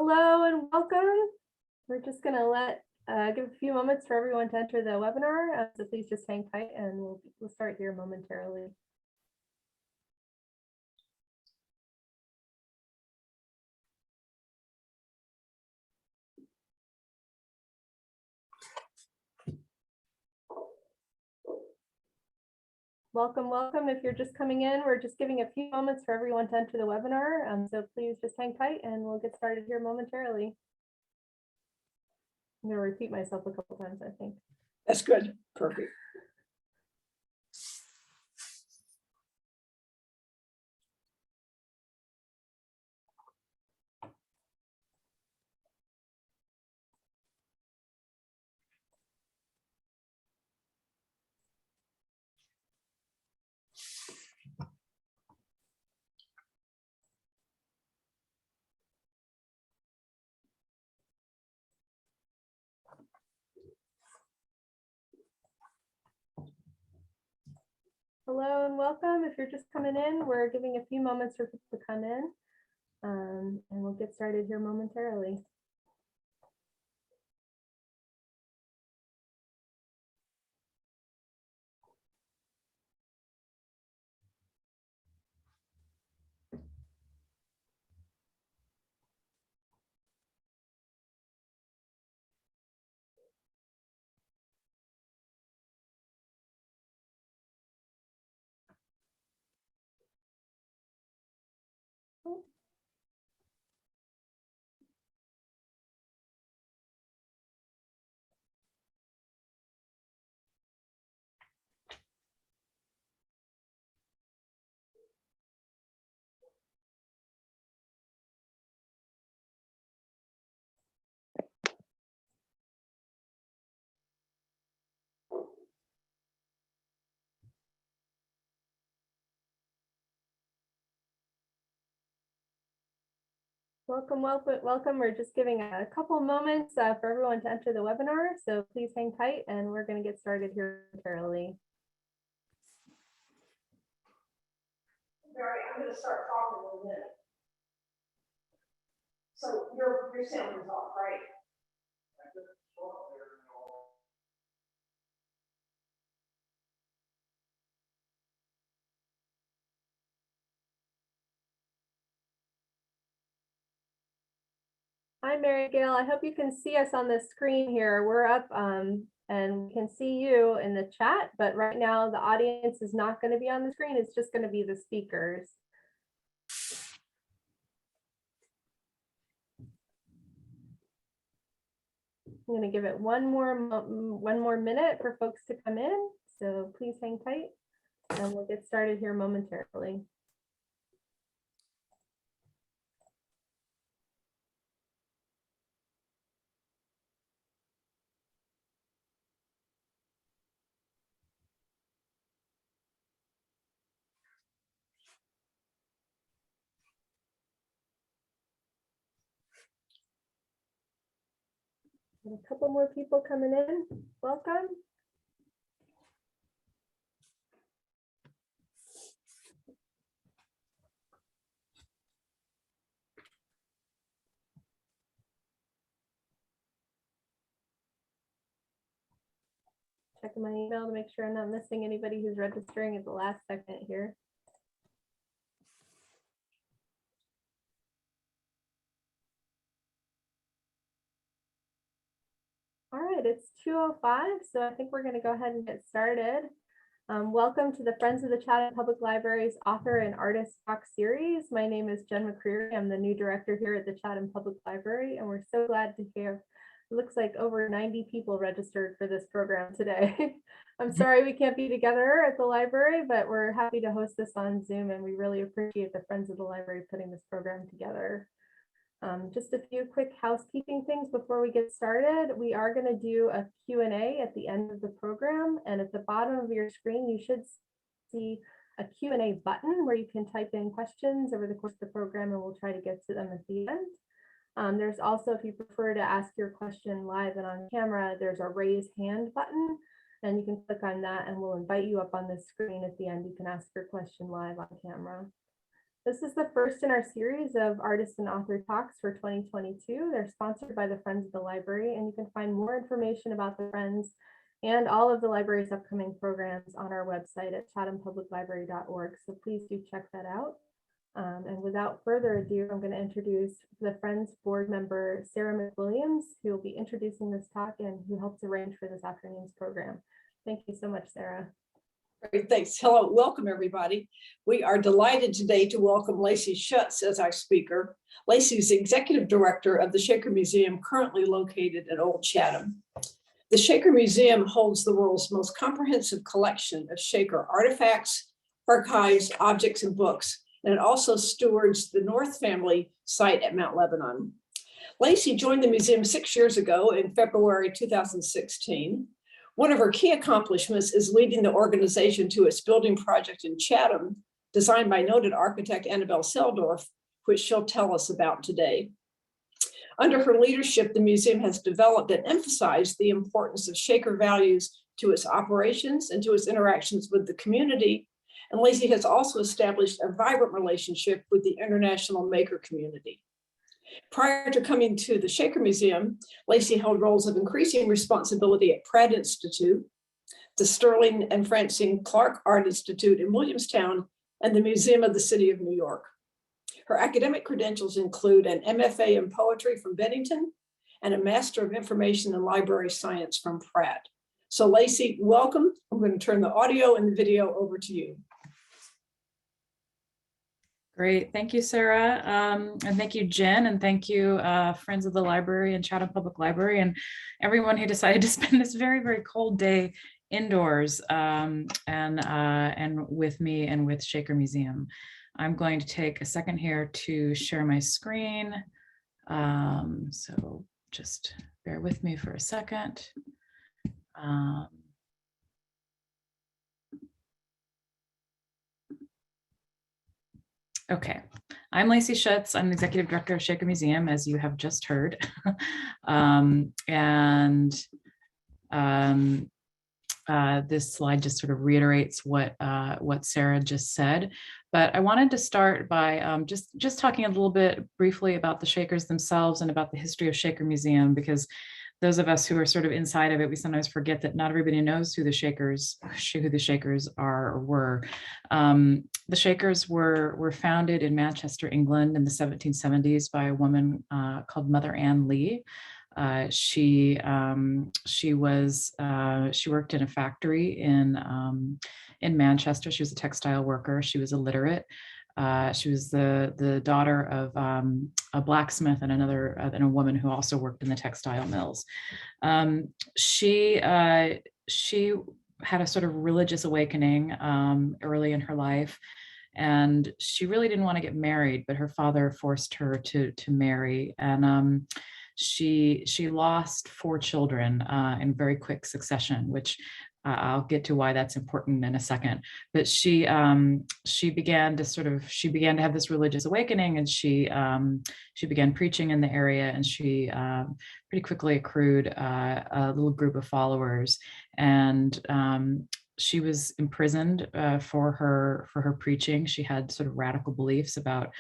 Hello and welcome. We're just going to give a few moments for everyone to enter the webinar. So please just hang tight and we'll start here momentarily. Welcome, welcome. If you're just coming in, we're just giving a few moments for everyone to enter the webinar. So please just hang tight and we'll get started here momentarily. I'm going to repeat myself a couple times, I think. That's good. Perfect. Hello and welcome. If you're just coming in, we're giving a few moments for people to come in and we'll get started here momentarily. Welcome, welcome. We're just giving a couple moments for everyone to enter the webinar. So please hang tight and we're going to get started here momentarily. Barry, I'm going to start talking in a minute. So your sound is off, right? Hi, Mary Gail. I hope you can see us on the screen here. We're up and we can see you in the chat, but right now the audience is not going to be on the screen. It's just going to be the speakers. I'm going to give it one more minute for folks to come in. So please hang tight and we'll get started here momentarily. A couple more people coming in. Welcome. Checking my email to make sure I'm not missing anybody who's registering at the last second here. All right, it's 2:05, so I think we're going to go ahead and get started. Welcome to the Friends of the Chatham Public Library's Author and Artist Talk series. My name is Jen McCreary. I'm the new director here at the Chatham Public Library, and we're so glad to hear. It looks like over 90 people registered for this program today. I'm sorry we can't be together at the library, but we're happy to host this on Zoom, and we really appreciate the Friends of the Library putting this program together. Just a few quick housekeeping things before we get started. We are going to do a Q&A at the end of the program, and at the bottom of your screen you should see a Q&A button where you can type in questions over the course of the program and we'll try to get to them at the end. There's also, if you prefer to ask your question live and on camera, there's a raise hand button and you can click on that and we'll invite you up on the screen at the end. You can ask your question live on camera. This is the first in our series of artist and author talks for 2022. They're sponsored by the Friends of the Library, and you can find more information about the Friends and all of the library's upcoming programs on our website at chathampubliclibrary.org. So please do check that out. And without further ado, I'm going to introduce the Friends board member, Sarah McWilliams, who will be introducing this talk and who helped arrange for this afternoon's program. Thank you so much, Sarah. Great, thanks. Hello, welcome everybody. We are delighted today to welcome Lacy Schutz as our speaker. Lacy is the executive director of the Shaker Museum, currently located at Old Chatham. The Shaker Museum holds the world's most comprehensive collection of Shaker artifacts, archives, objects, and books, and it also stewards the North family site at Mount Lebanon. Lacy joined the museum 6 years ago in February 2016. One of her key accomplishments is leading the organization to its building project in Chatham, designed by noted architect Annabelle Seldorf, which she'll tell us about today. Under her leadership, the museum has developed and emphasized the importance of Shaker values to its operations and to its interactions with the community. And Lacy has also established a vibrant relationship with the international maker community. Prior to coming to the Shaker Museum, Lacy held roles of increasing responsibility at Pratt Institute, the Sterling and Francine Clark Art Institute in Williamstown, and the Museum of the City of New York. Her academic credentials include an MFA in poetry from Bennington and a Master of Information and Library Science from Pratt. So Lacy, welcome. I'm going to turn the audio and the video over to you. Great, thank you, Sarah, and thank you, Jen, and thank you, Friends of the Library and Chatham Public Library, and everyone who decided to spend this very, very cold day indoors and with me and with Shaker Museum. I'm going to take a second here to share my screen, so just bear with me for a second. Okay, I'm Lacy Schutz. I'm the executive director of Shaker Museum, as you have just heard. This slide just sort of reiterates what Sarah just said. But I wanted to start by just talking a little bit briefly about the Shakers themselves and about the history of Shaker Museum, because those of us who are sort of inside of it, we sometimes forget that not everybody knows who the Shakers are or were. The Shakers were founded in Manchester, England in the 1770s by a woman called Mother Ann Lee. She worked in a factory in Manchester. She was a textile worker. She was illiterate. She was the daughter of a blacksmith and a woman who also worked in the textile mills. She had a sort of religious awakening early in her life, and she really didn't want to get married, but her father forced her to marry, and she lost 4 children in very quick succession, which I'll get to why that's important in a second. But she began to have this religious awakening, and she began preaching in the area, and she pretty quickly accrued a little group of followers, and she was imprisoned for her preaching. She had sort of radical beliefs about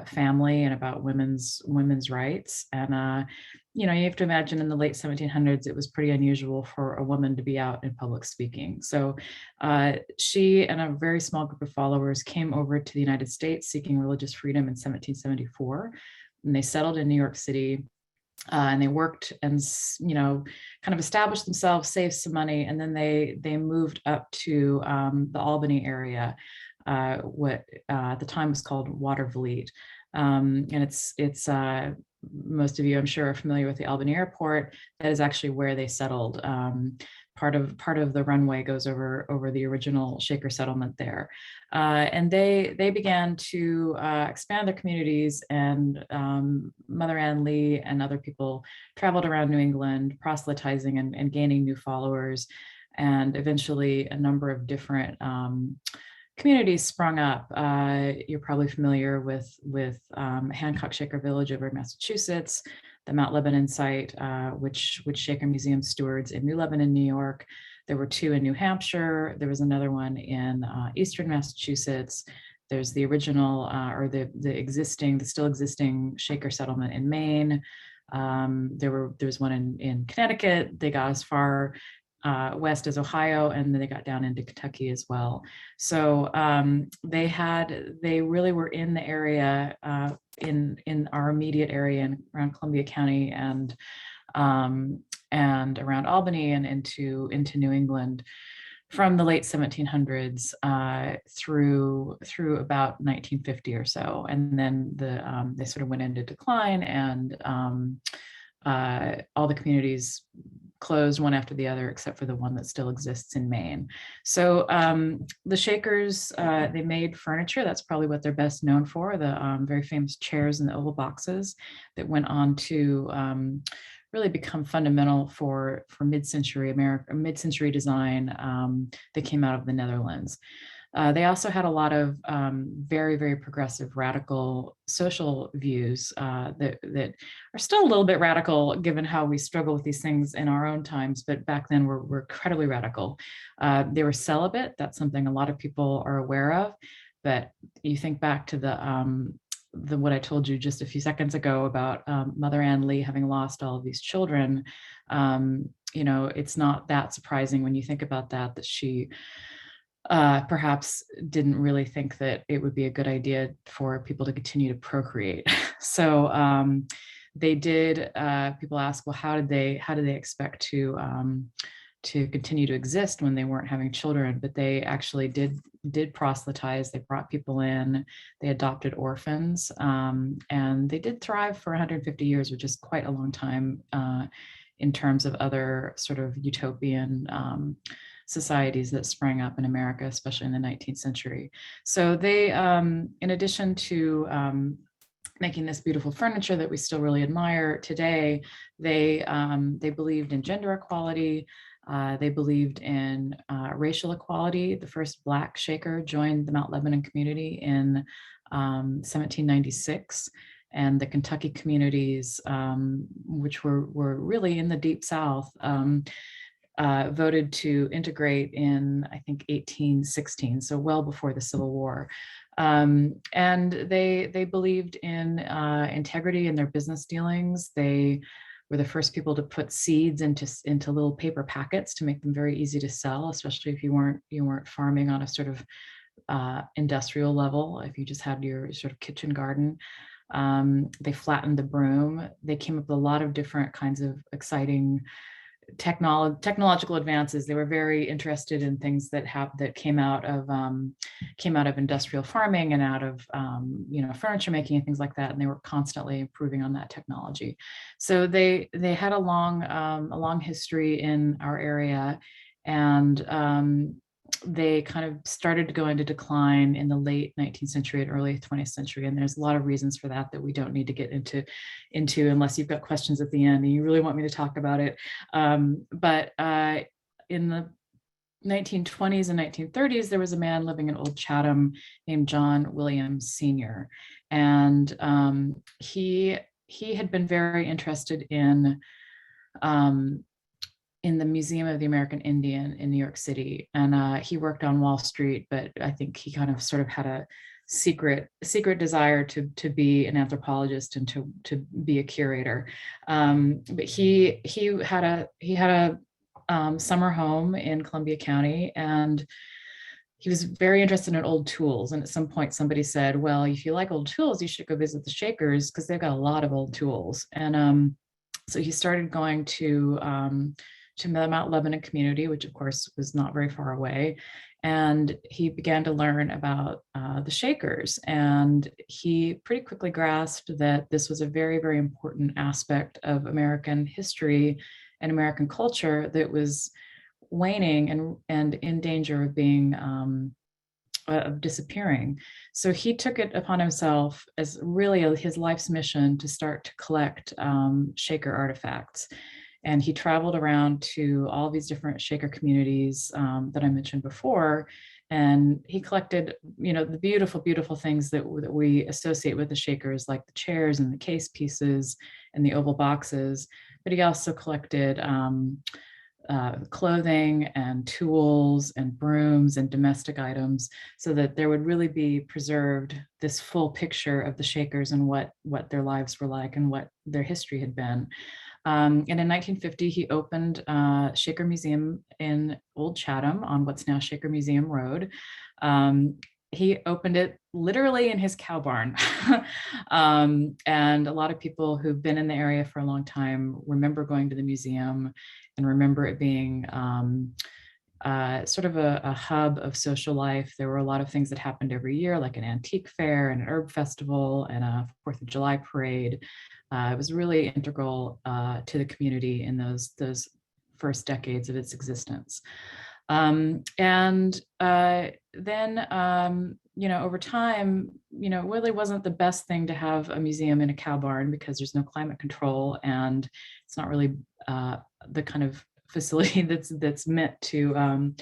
family and about women's rights. And you have to imagine in the late 1700s, it was pretty unusual for a woman to be out in public speaking. So she and a very small group of followers came over to the United States seeking religious freedom in 1774, and they settled in New York City. And they worked and kind of established themselves, saved some money, and then they moved up to the Albany area, what at the time was called Watervliet. And it's most of you, I'm sure, are familiar with the Albany Airport. That is actually where they settled. Part of the runway goes over the original Shaker settlement there. And they began to expand their communities, and Mother Ann Lee and other people traveled around New England, proselytizing and gaining new followers. And eventually a number of different communities sprung up. You're probably familiar with Hancock Shaker Village over in Massachusetts, the Mount Lebanon site, which Shaker Museum stewards in New Lebanon, New York. There were 2 in New Hampshire. There was another one in eastern Massachusetts. There's the original or the still existing Shaker settlement in Maine. There's one in Connecticut. They got as far west as Ohio, and then they got down into Kentucky as well. So they really were in the area, in our immediate area and around Columbia County and around Albany and into New England from the late 1700s through about 1950 or so, and then they sort of went into decline, and all the communities closed one after the other, except for the one that still exists in Maine. So the Shakers, they made furniture. That's probably what they're best known for, the very famous chairs and the oval boxes that went on to really become fundamental for mid-century America, mid-century design that came out of the Netherlands. They also had a lot of very, very progressive, radical social views that are still a little bit radical, given how we struggle with these things in our own times. But back then, were incredibly radical. They were celibate. That's something a lot of people are aware of. But you think back to what I told you just a few seconds ago about Mother Ann Lee having lost all of these children. It's not that surprising when you think about that she perhaps didn't really think that it would be a good idea for people to continue to procreate. So they did. People ask, well, how did they expect to continue to exist when they weren't having children? But they actually did proselytize. They brought people in. They adopted orphans, and they did thrive for 150 years, which is quite a long time in terms of other sort of utopian societies that sprang up in America, especially in the 19th century. So they, in addition to making this beautiful furniture that we still really admire today, they believed in gender equality. They believed in racial equality. The first Black Shaker joined the Mount Lebanon community in 1796. And the Kentucky communities, which were really in the Deep South, voted to integrate in, I think, 1816, so well before the Civil War. And they believed in integrity in their business dealings. They were the first people to put seeds into little paper packets to make them very easy to sell, especially if you weren't farming on a sort of industrial level, if you just had your sort of kitchen garden. They flattened the broom. They came up with a lot of different kinds of exciting technological advances. They were very interested in things that came out of industrial farming and out of furniture making and things like that, and they were constantly improving on that technology. So they had a long history in our area, and they kind of started to go into decline in the late 19th century and early 20th century. And there's a lot of reasons for that we don't need to get into unless you've got questions at the end and you really want me to talk about it. But in the 1920s and 1930s, there was a man living in Old Chatham named John Williams Sr. And he had been very interested in the Museum of the American Indian in New York City. And he worked on Wall Street, but I think he kind of sort of had a secret desire to be an anthropologist and to be a curator. But he had a summer home in Columbia County, and he was very interested in old tools. And at some point somebody said, well, if you like old tools, you should go visit the Shakers because they've got a lot of old tools. And so he started going to the Mount Lebanon community, which of course was not very far away. And he began to learn about the Shakers. And he pretty quickly grasped that this was a very, very important aspect of American history and American culture that was waning and in danger of being of disappearing. So he took it upon himself as really his life's mission to start to collect Shaker artifacts. And he traveled around to all these different Shaker communities that I mentioned before. And he collected, the beautiful, beautiful things that we associate with the Shakers, like the chairs and the case pieces and the oval boxes. But he also collected clothing and tools and brooms and domestic items, so that there would really be preserved this full picture of the Shakers and what their lives were like and what their history had been. And in 1950, he opened Shaker Museum in Old Chatham on what's now Shaker Museum Road. He opened it literally in his cow barn. And a lot of people who've been in the area for a long time remember going to the museum and remember it being sort of a hub of social life. There were a lot of things that happened every year, like an antique fair and an herb festival and a 4th of July parade. It was really integral to the community in those first decades of its existence. Then, over time, it really wasn't the best thing to have a museum in a cow barn because there's no climate control and it's not really the kind of facility that's meant to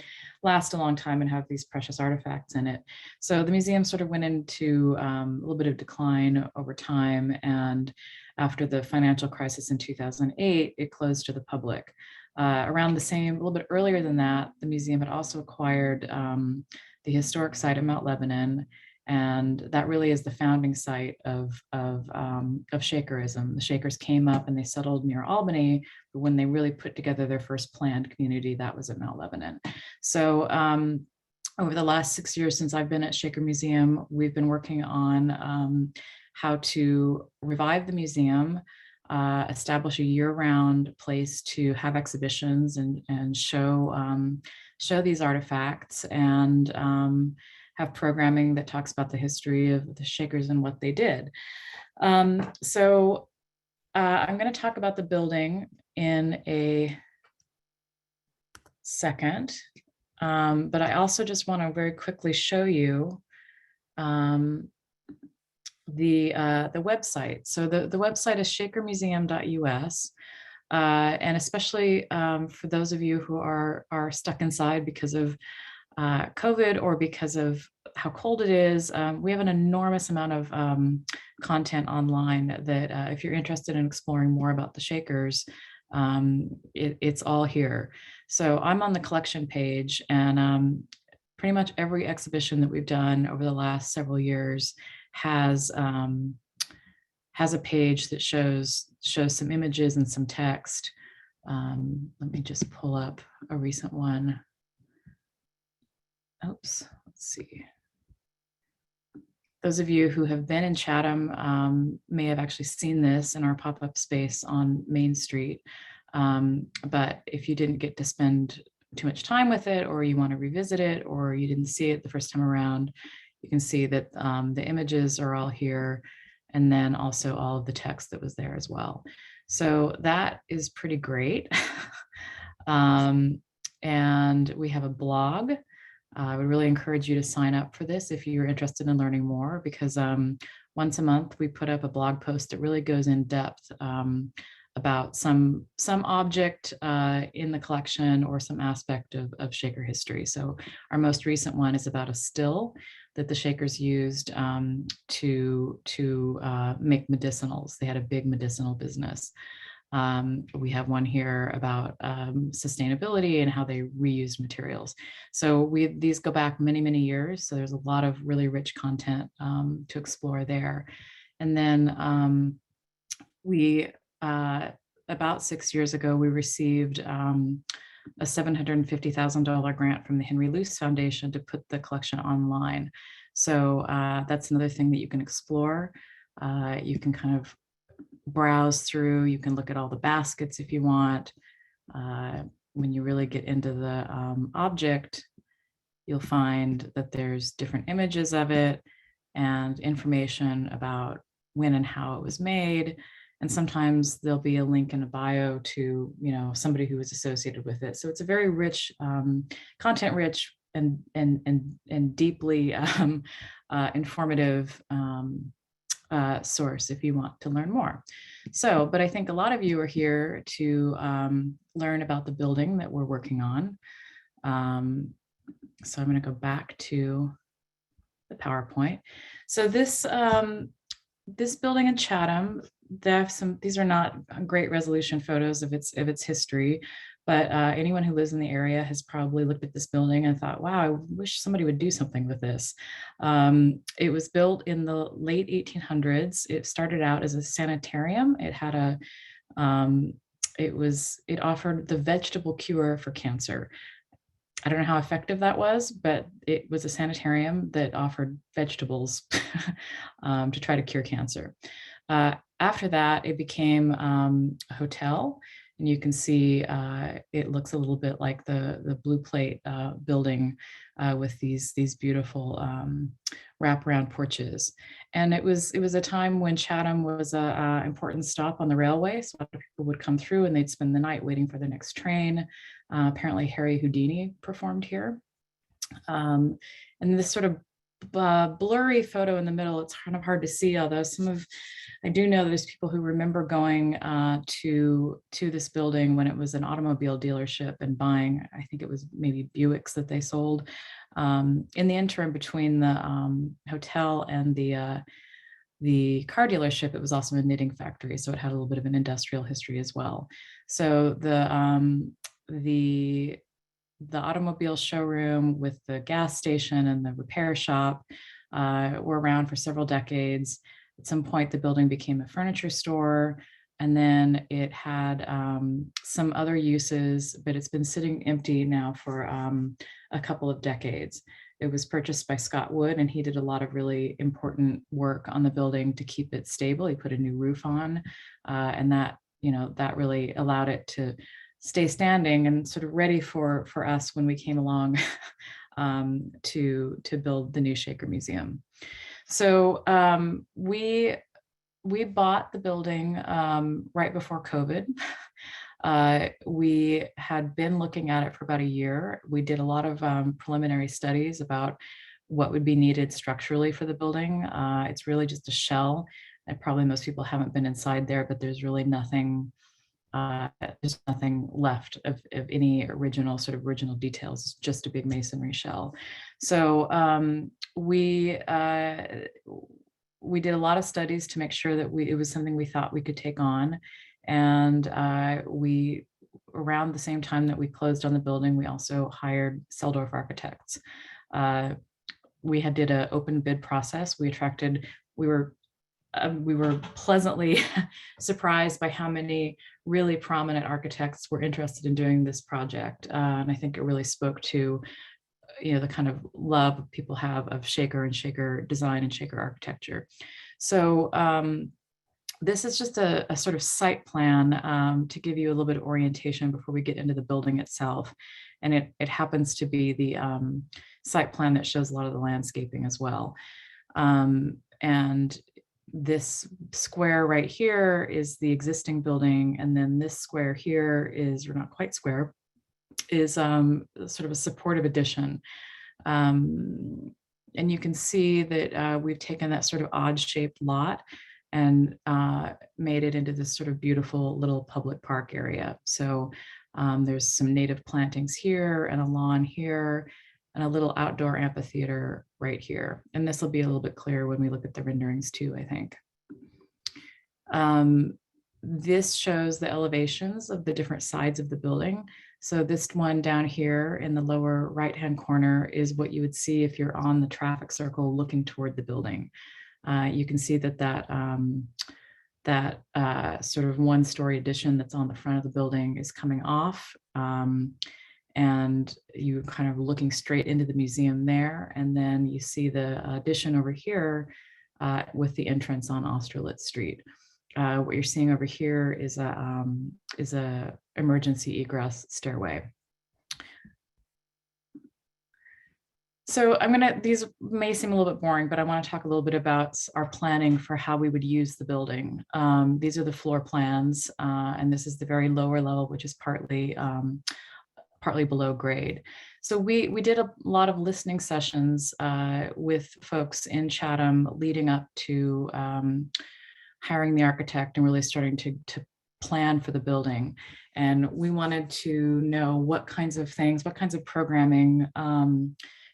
last a long time and have these precious artifacts in it. So the museum sort of went into a little bit of decline over time. And after the financial crisis in 2008, it closed to the public. Around the same, a little bit earlier than that, the museum had also acquired the historic site of Mount Lebanon, and that really is the founding site of Shakerism. The Shakers came up and they settled near Albany, but when they really put together their first planned community, that was at Mount Lebanon. So over the last 6 years since I've been at Shaker Museum, we've been working on how to revive the museum, establish a year-round place to have exhibitions and show these artifacts, and have programming that talks about the history of the Shakers and what they did. So I'm going to talk about the building in a second, but I also just want to very quickly show you the website. So the website is shakermuseum.us. And especially for those of you who are stuck inside because of COVID or because of how cold it is, we have an enormous amount of content online that if you're interested in exploring more about the Shakers, it's all here. So I'm on the collection page, and pretty much every exhibition that we've done over the last several years has a page that shows some images and some text. Let me just pull up a recent one. Oops, let's see. Those of you who have been in Chatham may have actually seen this in our pop-up space on Main Street. But if you didn't get to spend too much time with it, or you want to revisit it, or you didn't see it the first time around, you can see that the images are all here, and then also all of the text that was there as well. So that is pretty great. And we have a blog. I would really encourage you to sign up for this if you're interested in learning more, because once a month we put up a blog post that really goes in depth about some object in the collection or some aspect of Shaker history. So our most recent one is about a still that the Shakers used to make medicinals. They had a big medicinal business. We have one here about sustainability and how they reused materials. So these go back many, many years. So there's a lot of really rich content to explore there. And then about 6 years ago, we received a $750,000 grant from the Henry Luce Foundation to put the collection online. So that's another thing that you can explore. You can kind of browse through, you can look at all the baskets if you want. When you really get into the object, you'll find that there's different images of it and information about when and how it was made. And sometimes there'll be a link in a bio to, somebody who was associated with it. So it's a very rich, content-rich and deeply informative source if you want to learn more. So, but I think a lot of you are here to learn about the building that we're working on. So I'm going to go back to the PowerPoint. So this building in Chatham, these are not great resolution photos of its history, But anyone who lives in the area has probably looked at this building and thought, wow, I wish somebody would do something with this. It was built in the late 1800s. It started out as a sanitarium. It had a, it offered the vegetable cure for cancer. I don't know how effective that was, but it was a sanitarium that offered vegetables to try to cure cancer. After that, it became a hotel. And you can see it looks a little bit like the Blue Plate building with these beautiful wraparound porches. And it was a time when Chatham was an important stop on the railway. So a lot of people would come through and they'd spend the night waiting for the next train. Apparently Harry Houdini performed here. And this sort of blurry photo in the middle, it's kind of hard to see, although I do know there's people who remember going to this building when it was an automobile dealership and buying, I think it was maybe Buicks that they sold. In the interim between the hotel and the car dealership, it was also a knitting factory, so it had a little bit of an industrial history as well. So the automobile showroom with the gas station and the repair shop were around for several decades. At some point, the building became a furniture store, and then it had some other uses, but it's been sitting empty now for a couple of decades. It was purchased by Scott Wood, and he did a lot of really important work on the building to keep it stable. He put a new roof on, and that really allowed it to stay standing and sort of ready for us when we came along to build the new Shaker Museum. So we bought the building right before COVID. We had been looking at it for about a year. We did a lot of preliminary studies about what would be needed structurally for the building. It's really just a shell, and probably most people haven't been inside there, but there's really nothing. There's nothing left of any original details. It's just a big masonry shell. So we did a lot of studies to make sure that it was something we thought we could take on. And around the same time that we closed on the building, we also hired Seldorf Architects. We did an open bid process. We were pleasantly surprised by how many really prominent architects were interested in doing this project. And I think it really spoke to, the kind of love people have of Shaker and Shaker design and Shaker architecture. So this is just a sort of site plan to give you a little bit of orientation before we get into the building itself. And it happens to be the site plan that shows a lot of the landscaping as well. And this square right here is the existing building, and then this square here is, or not quite square, is sort of a supportive addition. And you can see that we've taken that sort of odd shaped lot and made it into this sort of beautiful little public park area. So there's some native plantings here and a lawn here and a little outdoor amphitheater right here. And this will be a little bit clearer when we look at the renderings too, I think. This shows the elevations of the different sides of the building. So this one down here in the lower right-hand corner is what you would see if you're on the traffic circle looking toward the building. You can see that sort of one-story addition that's on the front of the building is coming off. And you kind of looking straight into the museum there. And then you see the addition over here with the entrance on Austerlitz Street. What you're seeing over here is a emergency egress stairway. So these may seem a little bit boring, but I want to talk a little bit about our planning for how we would use the building. These are the floor plans, and this is the very lower level, which is partly below grade. So we did a lot of listening sessions with folks in Chatham leading up to hiring the architect and really starting to plan for the building. And we wanted to know what kinds of things, what kinds of programming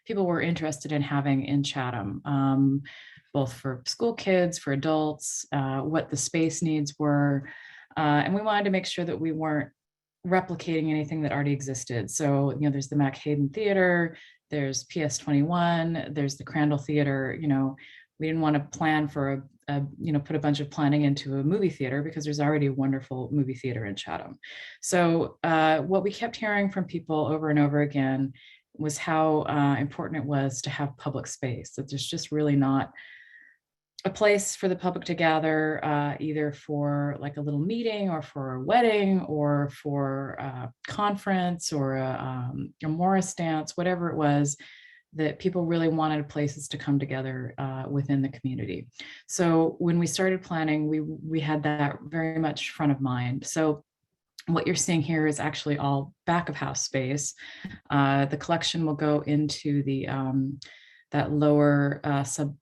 people were interested in having in Chatham, both for school kids, for adults, what the space needs were. And we wanted to make sure that we weren't replicating anything that already existed. So, there's the Mac Hayden Theater, there's PS21, there's the Crandall Theater. We didn't want to plan for put a bunch of planning into a movie theater because there's already a wonderful movie theater in Chatham. So what we kept hearing from people over and over again was how important it was to have public space, that there's just really not a place for the public to gather, either for like a little meeting or for a wedding or for a conference or a Morris dance, whatever it was, that people really wanted places to come together within the community. So when we started planning, we had that very much front of mind. So what you're seeing here is actually all back of house space. The collection will go into the that lower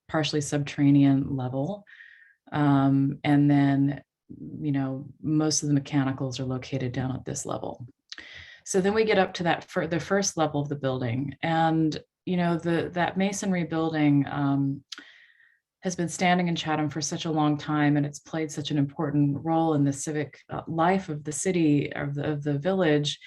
partially subterranean level. And then, most of the mechanicals are located down at this level. So then we get up to that for the first level of the building. And, that masonry building has been standing in Chatham for such a long time, and it's played such an important role in the civic life of the city, of the village.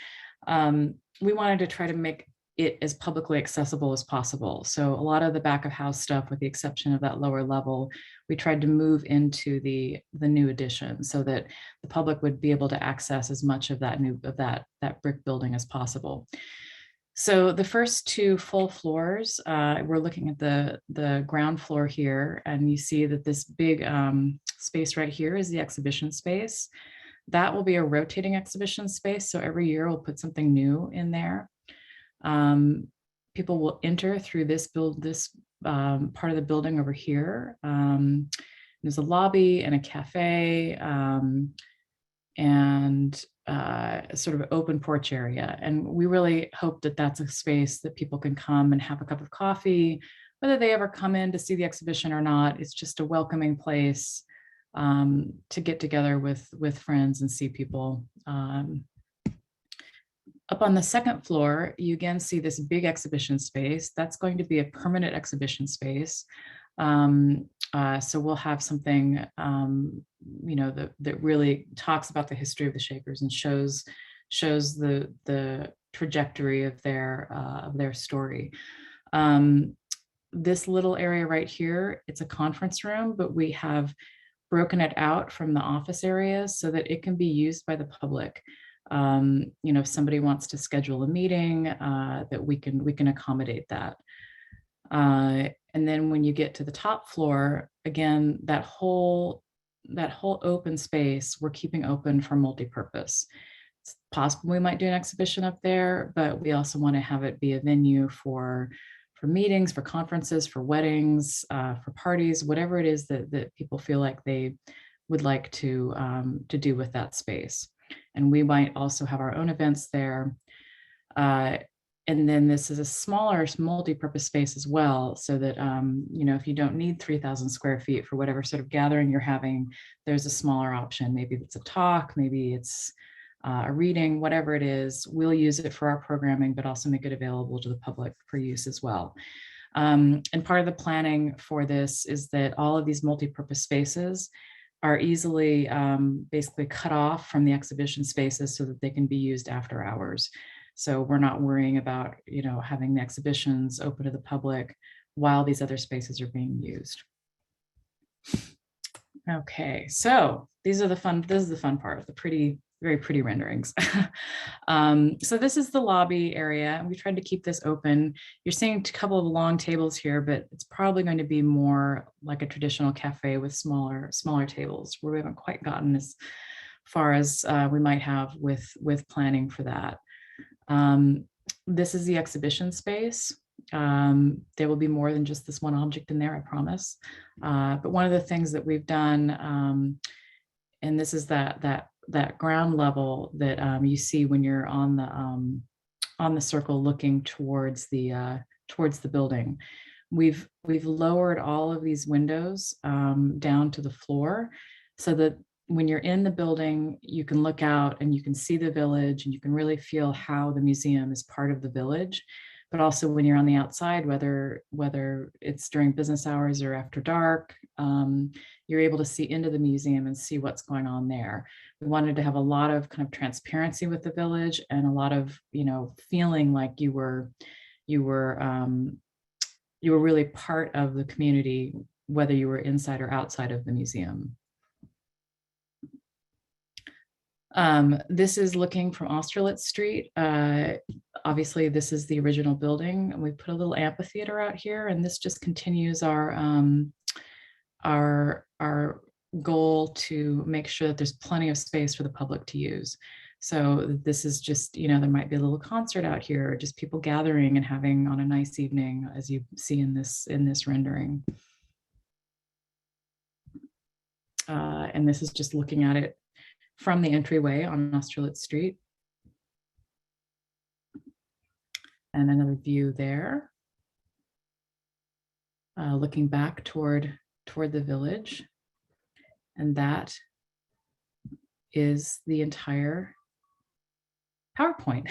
We wanted to try to make it as publicly accessible as possible. So a lot of the back of house stuff, with the exception of that lower level, we tried to move into the new addition so that the public would be able to access as much of that brick building as possible. So the first two full floors, we're looking at the ground floor here, and you see that this big space right here is the exhibition space. That will be a rotating exhibition space. So every year we'll put something new in there. People will enter through this part of the building over here. There's a lobby and a cafe and a sort of open porch area. And we really hope that that's a space that people can come and have a cup of coffee, whether they ever come in to see the exhibition or not. It's just a welcoming place to get together with friends and see people. Up on the second floor, you again see this big exhibition space. That's going to be a permanent exhibition space. So we'll have something, that really talks about the history of the Shakers and shows the trajectory of their story. This little area right here, it's a conference room, but we have broken it out from the office areas so that it can be used by the public. If somebody wants to schedule a meeting, that we can accommodate that. And then when you get to the top floor, again, that whole open space, we're keeping open for multi-purpose. It's possible we might do an exhibition up there, but we also want to have it be a venue for meetings, for conferences, for weddings, for parties, whatever it is that people feel like they would like to do with that space. And we might also have our own events there. And then this is a smaller multi-purpose space as well, so that, if you don't need 3,000 square feet for whatever sort of gathering you're having, there's a smaller option. Maybe it's a talk, maybe it's a reading, whatever it is. We'll use it for our programming, but also make it available to the public for use as well. And part of the planning for this is that all of these multi-purpose spaces are easily basically cut off from the exhibition spaces so that they can be used after hours. So we're not worrying about, having the exhibitions open to the public while these other spaces are being used. Okay, so this is the fun part, very pretty renderings. So this is the lobby area. We tried to keep this open. You're seeing a couple of long tables here, but it's probably going to be more like a traditional cafe with smaller tables, where we haven't quite gotten as far as we might have with planning for that. This is the exhibition space. There will be more than just this one object in there, I promise. But one of the things that we've done, and this is that ground level that you see when you're on the circle looking towards the building. We've lowered all of these windows down to the floor so that when you're in the building, you can look out and you can see the village and you can really feel how the museum is part of the village. but also when you're on the outside, whether it's during business hours or after dark, you're able to see into the museum and see what's going on there. We wanted to have a lot of kind of transparency with the village and a lot of, feeling like you were really part of the community, whether you were inside or outside of the museum. This is looking from Austerlitz Street. Obviously, this is the original building, and we put a little amphitheater out here, and this just continues our goal to make sure that there's plenty of space for the public to use. So this is just, there might be a little concert out here, or just people gathering and having on a nice evening, as you see in this rendering. And this is just looking at it from the entryway on Austerlitz Street. And another view there, looking back toward the village. And that is the entire PowerPoint.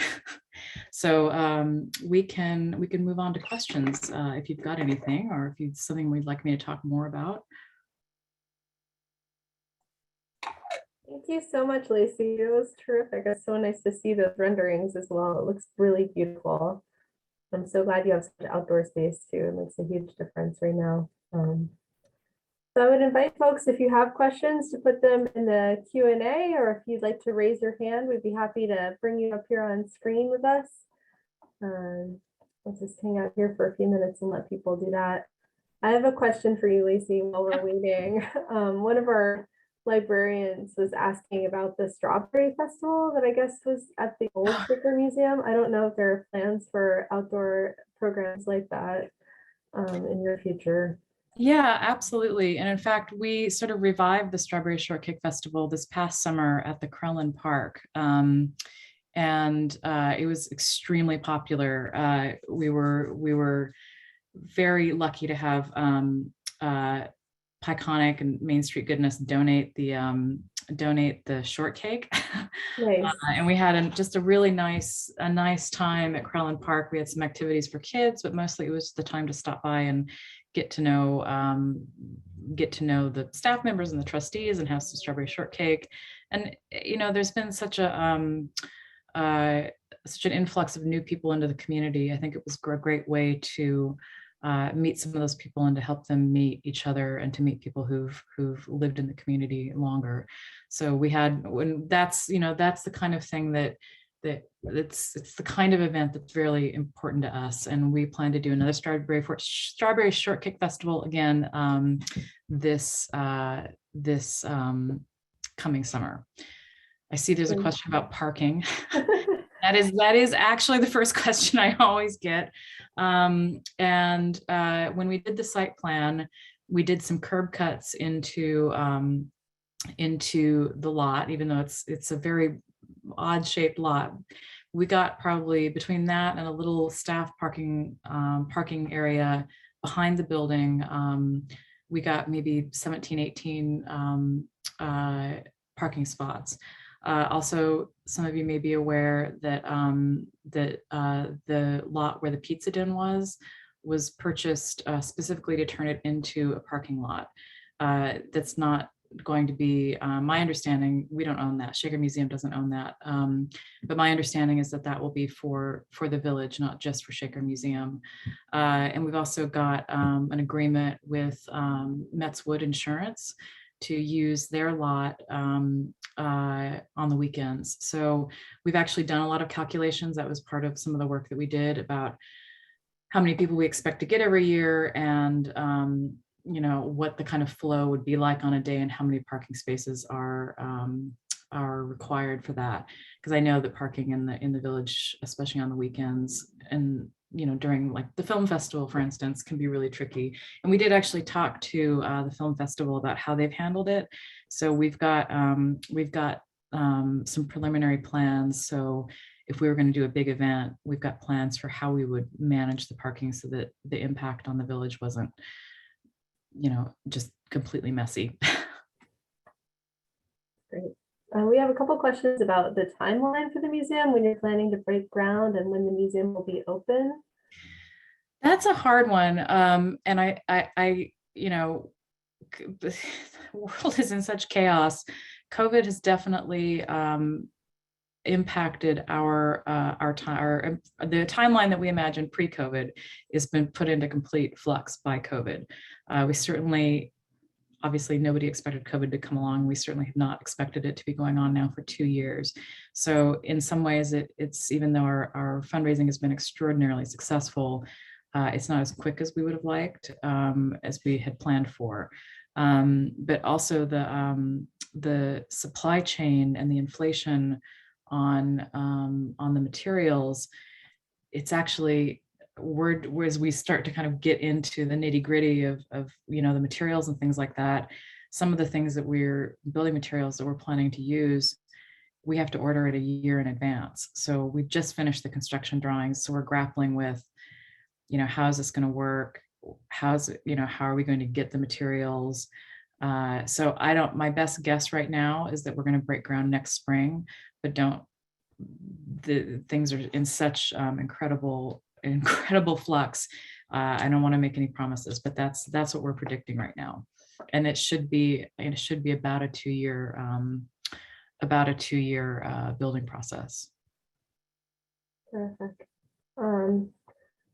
So we can move on to questions if you've got anything, or if you've something we'd like me to talk more about. Thank you so much, Lacey. It was terrific. It's so nice to see those renderings as well. It looks really beautiful. I'm so glad you have such outdoor space too. It makes a huge difference right now. So I would invite folks, if you have questions, to put them in the Q&A, or if you'd like to raise your hand, we'd be happy to bring you up here on screen with us. Let's just hang out here for a few minutes and let people do that. I have a question for you, Lacey, while we're waiting. One of our librarians was asking about the Strawberry Festival that I guess was at the old Shaker Museum. I don't know if there are plans for outdoor programs like that in your future. Yeah, absolutely. And in fact, we sort of revived the Strawberry Shortcake Festival this past summer at the Krellin Park. And it was extremely popular. We were very lucky to have Pyconic and Main Street Goodness donate the shortcake. Nice. And we had just a really nice time at Krellin Park. We had some activities for kids, but mostly it was the time to stop by and get to know the staff members and the trustees and have some strawberry shortcake. And there's been such an influx of new people into the community. I think it was a great way to meet some of those people and to help them meet each other and to meet people who've lived in the community longer. So that's the kind of thing that it's the kind of event that's really important to us. And we plan to do another Strawberry Shortcake Festival again this coming summer. I see there's a question about parking. That is actually the first question I always get. When we did the site plan, we did some curb cuts into the lot, even though it's a very odd shaped lot. We got probably between that and a little staff parking area behind the building. We got maybe 17, 18 parking spots. Also, some of you may be aware that the lot where the Pizza Den was purchased specifically to turn it into a parking lot. That's not going to be, my understanding, we don't own that. Shaker Museum doesn't own that. But my understanding is that will be for the village, not just for Shaker Museum. And we've also got an agreement with Metz Wood Insurance to use their lot on the weekends. So we've actually done a lot of calculations. That was part of some of the work that we did about how many people we expect to get every year, and what the kind of flow would be like on a day, and how many parking spaces are required for that. Because I know that parking in the village, especially on the weekends, and during like the film festival, for instance, can be really tricky. And we did actually talk to the film festival about how they've handled it. So we've got some preliminary plans. So if we were going to do a big event, we've got plans for how we would manage the parking so that the impact on the village wasn't, just completely messy. Great. We have a couple questions about the timeline for the museum, when you're planning to break ground and when the museum will be open. That's a hard one. And you know, the world is in such chaos. COVID has definitely impacted the timeline that we imagined pre-COVID has been put into complete flux by COVID. We certainly, obviously nobody expected COVID to come along. We certainly have not expected it to be going on now for 2 years. So in some ways it's even though our fundraising has been extraordinarily successful, it's not as quick as we would have liked, as we had planned for. But also the supply chain and the inflation on the materials, it's actually, as we start to kind of get into the nitty gritty of the materials and things like that, some of the things that building materials that we're planning to use, we have to order it a year in advance. So we've just finished the construction drawings. So we're grappling with, how is this going to work? How are we going to get the materials? So my best guess right now is that we're going to break ground next spring, but the things are in such incredible flux. I don't want to make any promises, but that's what we're predicting right now. And it should be about a 2-year building process. Terrific.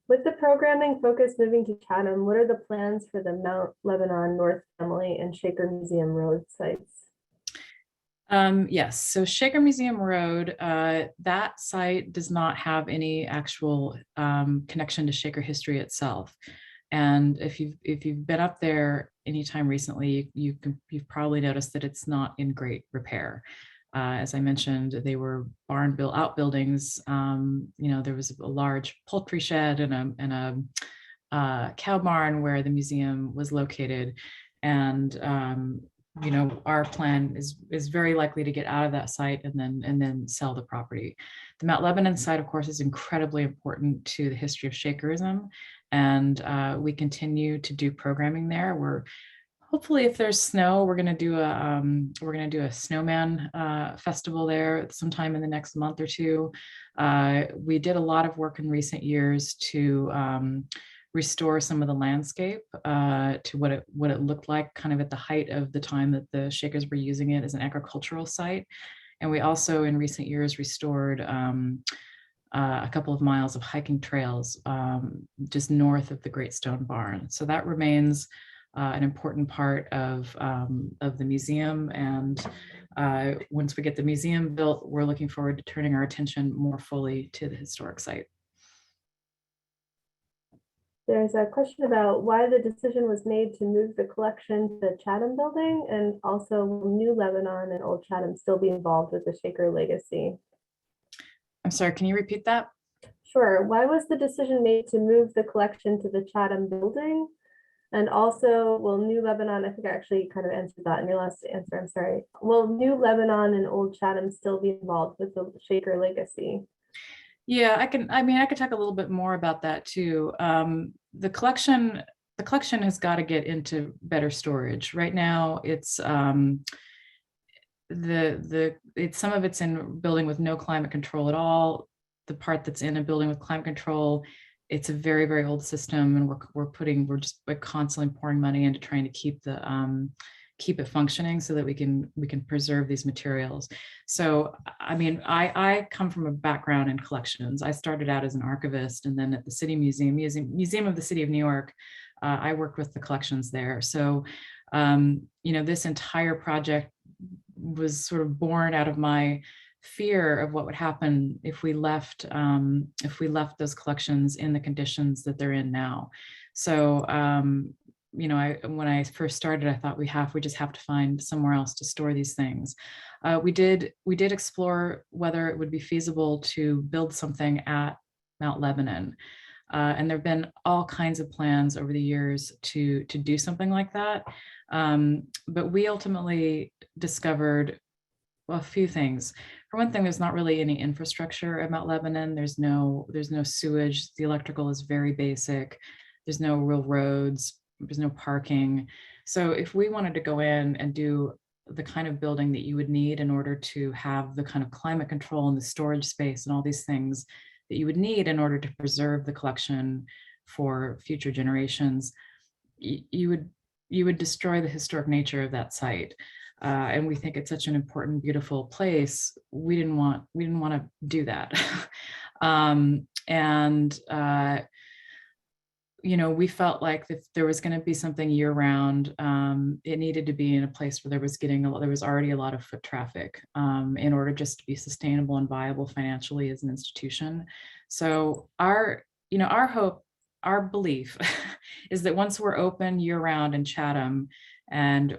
With the programming focus moving to Chatham, what are the plans for the Mount Lebanon North Family and Shaker Museum Road sites? Yes, so Shaker Museum Road, that site does not have any actual connection to Shaker history itself. And if you've been up there anytime recently, you've probably noticed that it's not in great repair. As I mentioned, they were barn built outbuildings. There was a large poultry shed and a cow barn where the museum was located. And our plan is very likely to get out of that site and then sell the property. The Mount Lebanon site, of course, is incredibly important to the history of Shakerism, and we continue to do programming there. We're hopefully, if there's snow, we're going to do a snowman festival there sometime in the next month or two. We did a lot of work in recent years to restore some of the landscape to what it looked like kind of at the height of the time that the Shakers were using it as an agricultural site. And we also in recent years restored a couple of miles of hiking trails just north of the Great Stone Barn. So that remains an important part of the museum. And once we get the museum built, we're looking forward to turning our attention more fully to the historic site. There's a question about why the decision was made to move the collection to the Chatham building, and also will New Lebanon and Old Chatham still be involved with the Shaker legacy? I'm sorry, can you repeat that? Sure. Why was the decision made to move the collection to the Chatham building? And also, will New Lebanon, I think I actually kind of answered that in your last answer, I'm sorry. Will New Lebanon and Old Chatham still be involved with the Shaker legacy? Yeah, I could talk a little bit more about that too. The collection has got to get into better storage. Right now, it's some of it's in a building with no climate control at all. The part that's in a building with climate control, it's a very, very old system, and we're just constantly pouring money into trying to keep it functioning so that we can preserve these materials. So, I mean, I come from a background in collections. I started out as an archivist, and then at the City Museum of the City of New York, I worked with the collections there. So, this entire project was sort of born out of my fear of what would happen if we left those collections in the conditions that they're in now. So, when I first started, I thought we just have to find somewhere else to store these things. We did explore whether it would be feasible to build something at Mount Lebanon. And there have been all kinds of plans over the years to do something like that. But we ultimately discovered a few things. For one thing, there's not really any infrastructure at Mount Lebanon. There's no sewage. The electrical is very basic. There's no real roads. There's no parking. So if we wanted to go in and do the kind of building that you would need in order to have the kind of climate control and the storage space and all these things that you would need in order to preserve the collection for future generations, you would destroy the historic nature of that site. And we think it's such an important, beautiful place. We didn't want to do that. We felt like if there was going to be something year round, it needed to be in a place where there was already a lot of foot traffic, in order just to be sustainable and viable financially as an institution. So our hope, our belief is that once we're open year round in Chatham, and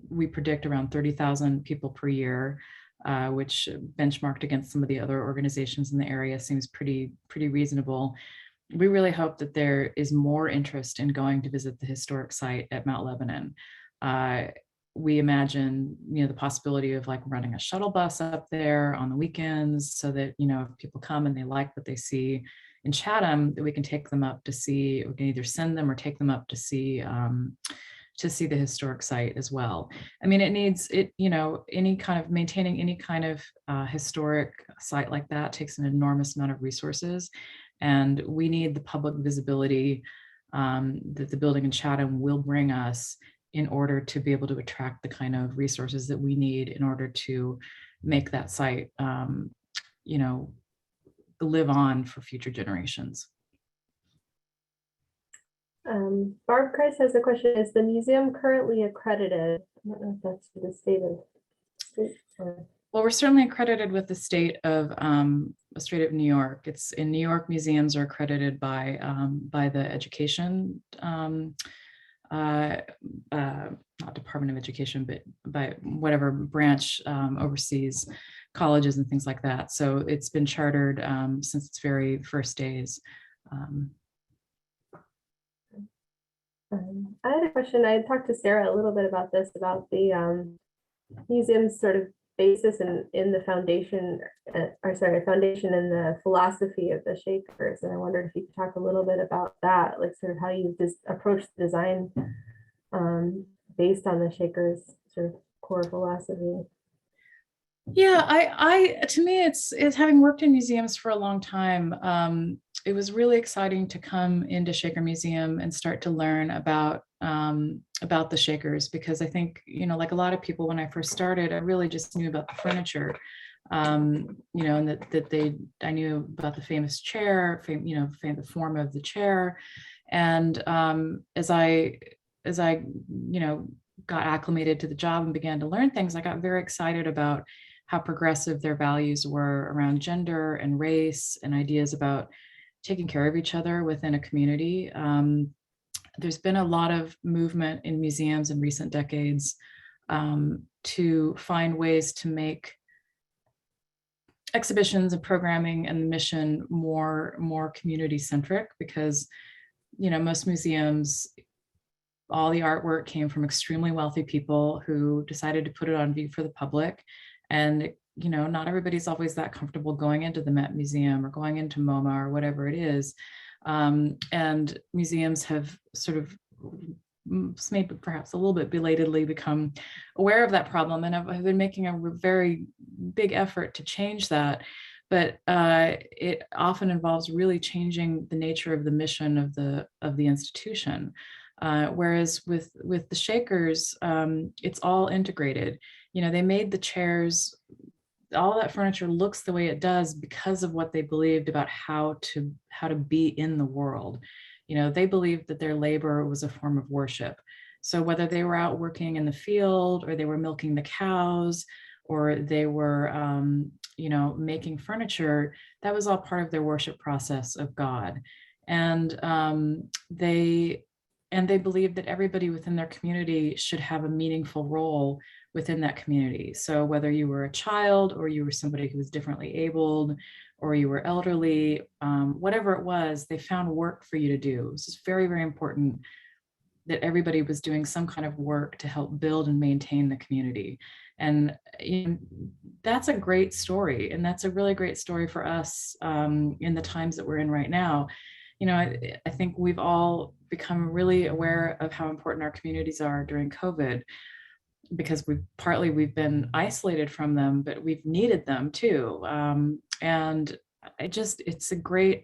we predict around 30,000 people per year, which benchmarked against some of the other organizations in the area seems pretty reasonable. We really hope that there is more interest in going to visit the historic site at Mount Lebanon. We imagine, the possibility of like running a shuttle bus up there on the weekends, so that, if people come and they like what they see in Chatham, that we can take them up to see. We can either send them or take them up to see the historic site as well. I mean, any kind of maintaining any kind of historic site like that takes an enormous amount of resources. And we need the public visibility that the building in Chatham will bring us in order to be able to attract the kind of resources that we need in order to make that site, live on for future generations. Barb Chris has a question. Is the museum currently accredited? I don't know if that's the state of. Well, we're certainly accredited with the state of New York. It's in New York, museums are accredited by the education, not Department of Education, but by whatever branch oversees colleges and things like that. So it's been chartered since its very first days. I had a question. I had talked to Sarah a little bit about this, about the museum's sort of basis in the foundation, foundation and the philosophy of the Shakers. And I wondered if you could talk a little bit about that, like sort of how you just approach the design based on the Shakers sort of core philosophy. Yeah, to me, it's having worked in museums for a long time. It was really exciting to come into Shaker Museum and start to learn about the Shakers, because I think, like a lot of people, when I first started, I really just knew about the furniture, and that I knew about the famous chair, the form of the chair, and as I got acclimated to the job and began to learn things, I got very excited about how progressive their values were around gender and race and ideas about taking care of each other within a community. There's been a lot of movement in museums in recent decades to find ways to make exhibitions and programming and the mission more community centric, because most museums, all the artwork came from extremely wealthy people who decided to put it on view for the public. And not everybody's always that comfortable going into the Met Museum or going into MoMA or whatever it is. And museums have sort of maybe perhaps a little bit belatedly become aware of that problem, and have been making a very big effort to change that. But it often involves really changing the nature of the mission of the institution. Whereas with the Shakers, it's all integrated. They made the chairs, all that furniture looks the way it does because of what they believed about how to be in the world. They believed that their labor was a form of worship. So whether they were out working in the field, or they were milking the cows, or they were making furniture, that was all part of their worship process of God. And they believed that everybody within their community should have a meaningful role within that community. So whether you were a child, or you were somebody who was differently abled, or you were elderly, whatever it was, they found work for you to do. This is very, very important that everybody was doing some kind of work to help build and maintain the community. And that's a great story. And that's a really great story for us in the times that we're in right now. I think we've all become really aware of how important our communities are during COVID, because we've been isolated from them, but we've needed them too. And it's a great,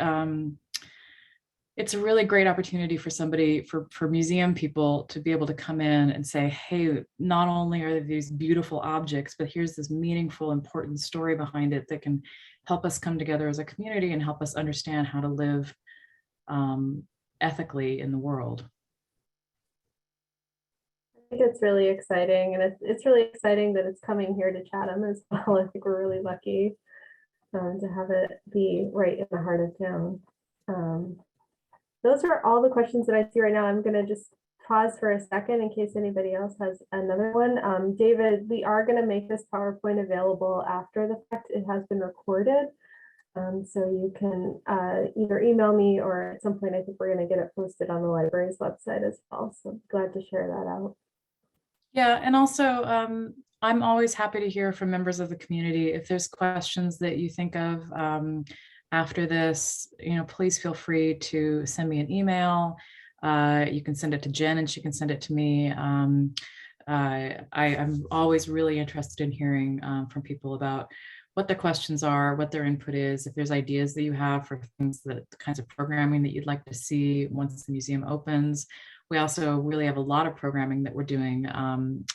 it's a really great opportunity for somebody, for museum people to be able to come in and say, hey, not only are there these beautiful objects, but here's this meaningful, important story behind it that can help us come together as a community and help us understand how to live ethically in the world. I think it's really exciting, and it's really exciting that it's coming here to Chatham as well. I think we're really lucky to have it be right in the heart of town. Those are all the questions that I see right now. I'm going to just pause for a second in case anybody else has another one. David, we are going to make this PowerPoint available after the fact. It has been recorded. So you can either email me, or at some point, I think we're going to get it posted on the library's website as well. So glad to share that out. Yeah, and also I'm always happy to hear from members of the community. If there's questions that you think of after this, please feel free to send me an email. You can send it to Jen and she can send it to me. I'm always really interested in hearing from people about what their questions are, what their input is, if there's ideas that you have for things, the kinds of programming that you'd like to see once the museum opens. We also really have a lot of programming that we're doing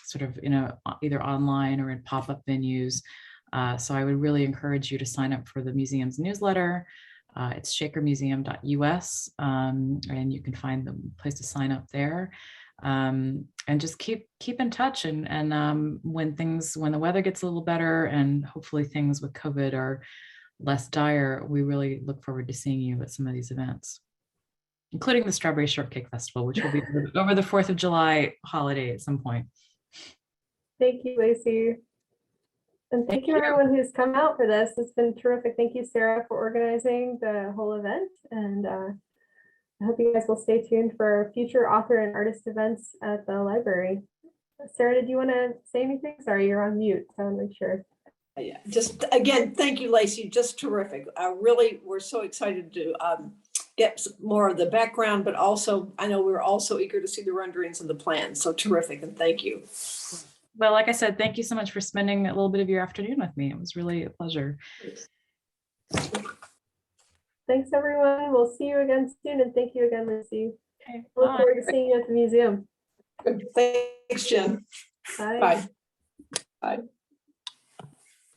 sort of either online or in pop-up venues. So I would really encourage you to sign up for the museum's newsletter. It's shakermuseum.us, and you can find the place to sign up there. And just keep in touch, and when the weather gets a little better and hopefully things with COVID are less dire, we really look forward to seeing you at some of these events, including the Strawberry Shortcake Festival, which will be over the 4th of July holiday at some point. Thank you, Lacey. And thank you everyone who's come out for this. It's been terrific. Thank you, Sarah, for organizing the whole event. And I hope you guys will stay tuned for future author and artist events at the library. Sarah, did you want to say anything? Sorry, you're on mute, so I want to make sure. Yeah, just again, thank you, Lacey. Just terrific. We're so excited to get more of the background, but also I know we're also eager to see the renderings and the plans. So terrific, and thank you. Well, like I said, thank you so much for spending a little bit of your afternoon with me. It was really a pleasure. Thanks, everyone. We'll see you again soon, and thank you again, Lacey. Okay, Look forward to seeing you at the museum. Good. Thanks, Jen. Bye. Bye. Bye.